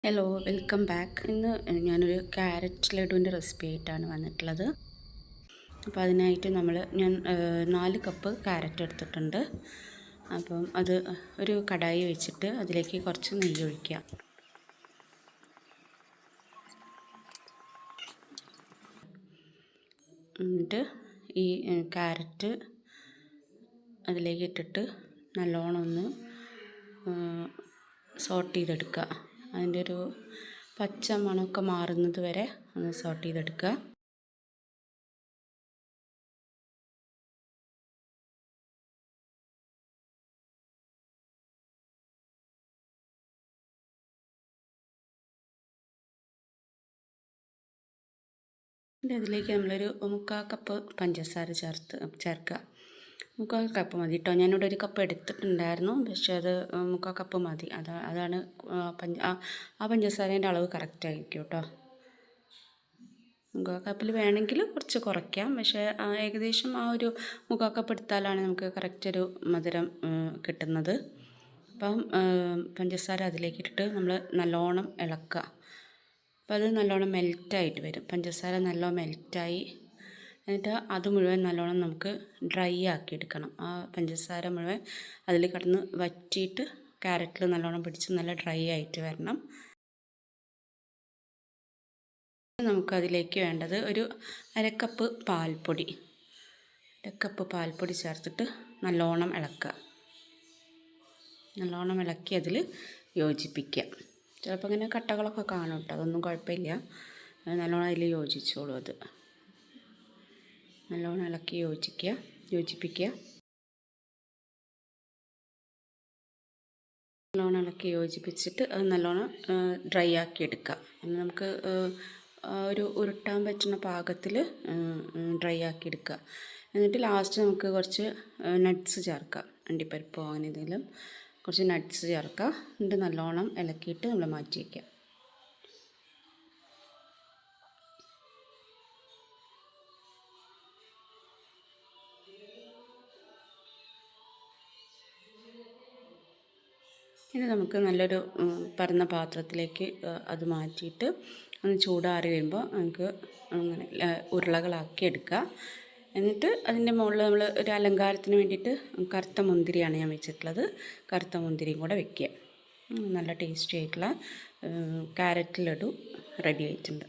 Hello, welcome back. ഇന്ന് ഞാനൊരു carrot ലഡുവിൻ്റെ recipe ആയിട്ടാണ് വന്നിട്ടുള്ളത്. അപ്പോൾ അതിനായിട്ട് ഞാൻ 4 കപ്പ് ക്യാരറ്റ് എടുത്തിട്ടുണ്ട്. അപ്പം അത് ഒരു കടായി വെച്ചിട്ട് അതിലേക്ക് കുറച്ച് നെയ്യ് ഒഴിക്കുക. എന്നിട്ട് ഈ ക്യാരറ്റ് അതിലേക്ക് ഇട്ടിട്ട് നല്ലോണം ഒന്ന് സോട്ട് ചെയ്തെടുക്കുക. അതിൻ്റെ ഒരു പച്ച മണമൊക്കെ മാറുന്നത് വരെ ഒന്ന് സോട്ട് ചെയ്തെടുക്കുക. പിന്നെ അതിലേക്ക് നമ്മളൊരു 3/4 കപ്പ് പഞ്ചസാര ചേർക്കുക. 3/4 കപ്പ് മതി കേട്ടോ. ഞാനിവിടെ 1 കപ്പ് എടുത്തിട്ടുണ്ടായിരുന്നു, പക്ഷേ അത് 3/4 കപ്പ് മതി. അതാണ് ആ പഞ്ചസാരേൻ്റെ അളവ് കറക്റ്റായിരിക്കും കേട്ടോ. 3/4 കപ്പിൽ വേണമെങ്കിൽ കുറച്ച് കുറയ്ക്കാം, പക്ഷേ ഏകദേശം ആ ഒരു 3/4 കപ്പ് എടുത്താലാണ് നമുക്ക് കറക്റ്റ് ഒരു മധുരം കിട്ടുന്നത്. അപ്പം പഞ്ചസാര അതിലേക്ക് ഇട്ടിട്ട് നമ്മൾ നല്ലോണം ഇളക്കുക. അപ്പോൾ അത് നല്ലോണം മെൽറ്റായിട്ട് വരും. പഞ്ചസാര നല്ലോണം മെൽറ്റായി എന്നിട്ട് അത് മുഴുവൻ നല്ലോണം നമുക്ക് ഡ്രൈ ആക്കി എടുക്കണം. ആ പഞ്ചസാര മുഴുവൻ അതിൽ കിടന്ന് വറ്റിയിട്ട് ക്യാരറ്റിൽ നല്ലോണം പിടിച്ച് നല്ല ഡ്രൈ ആയിട്ട് വരണം. നമുക്കതിലേക്ക് വേണ്ടത് ഒരു 1/2 കപ്പ് പാൽപ്പൊടി. 1 കപ്പ് പാൽപ്പൊടി ചേർത്തിട്ട് നല്ലോണം ഇളക്കുക. നല്ലോണം ഇളക്കി അതിൽ യോജിപ്പിക്കുക. ചിലപ്പോൾ ഇങ്ങനെ കട്ടകളൊക്കെ കാണും കേട്ടോ, അതൊന്നും കുഴപ്പമില്ല. നല്ലോണം അതിൽ യോജിച്ചോളൂ. അത് നല്ലോണം ഇളക്കി യോജിപ്പിക്കുക. നല്ലോണം ഇളക്കി യോജിപ്പിച്ചിട്ട് അത് നല്ലോണം ഡ്രൈ ആക്കി എടുക്കുക. നമുക്ക് ഒരു ഉരുട്ടാൻ പറ്റുന്ന പാകത്തിൽ ഡ്രൈ ആക്കി എടുക്കുക. എന്നിട്ട് ലാസ്റ്റ് നമുക്ക് കുറച്ച് നട്ട്സ് ചേർക്കാം. അണ്ടിപ്പരിപ്പോ അങ്ങനെ എന്തെങ്കിലും കുറച്ച് നട്ട്സ് ചേർക്കുക. എന്നിട്ട് നല്ലോണം ഇളക്കിയിട്ട് നമ്മൾ മാറ്റി വയ്ക്കുക. ഇനി നമുക്ക് നല്ലൊരു പരന്ന പാത്രത്തിലേക്ക് അത് മാറ്റിയിട്ട് ഒന്ന് ചൂടാറി വരുമ്പോൾ നമുക്ക് അങ്ങനെ ഉരുളകളാക്കി എടുക്കുക. എന്നിട്ട് അതിൻ്റെ മുകളിൽ നമ്മൾ ഒരു അലങ്കാരത്തിന് വേണ്ടിയിട്ട് കറുത്ത മുന്തിരിയാണ് ഞാൻ വെച്ചിട്ടുള്ളത്. കറുത്ത മുന്തിരിയും കൂടെ വെക്കുക. നല്ല ടേസ്റ്റി ആയിട്ടുള്ള ക്യാരറ്റ് ലഡു റെഡി ആയിട്ടുണ്ട്.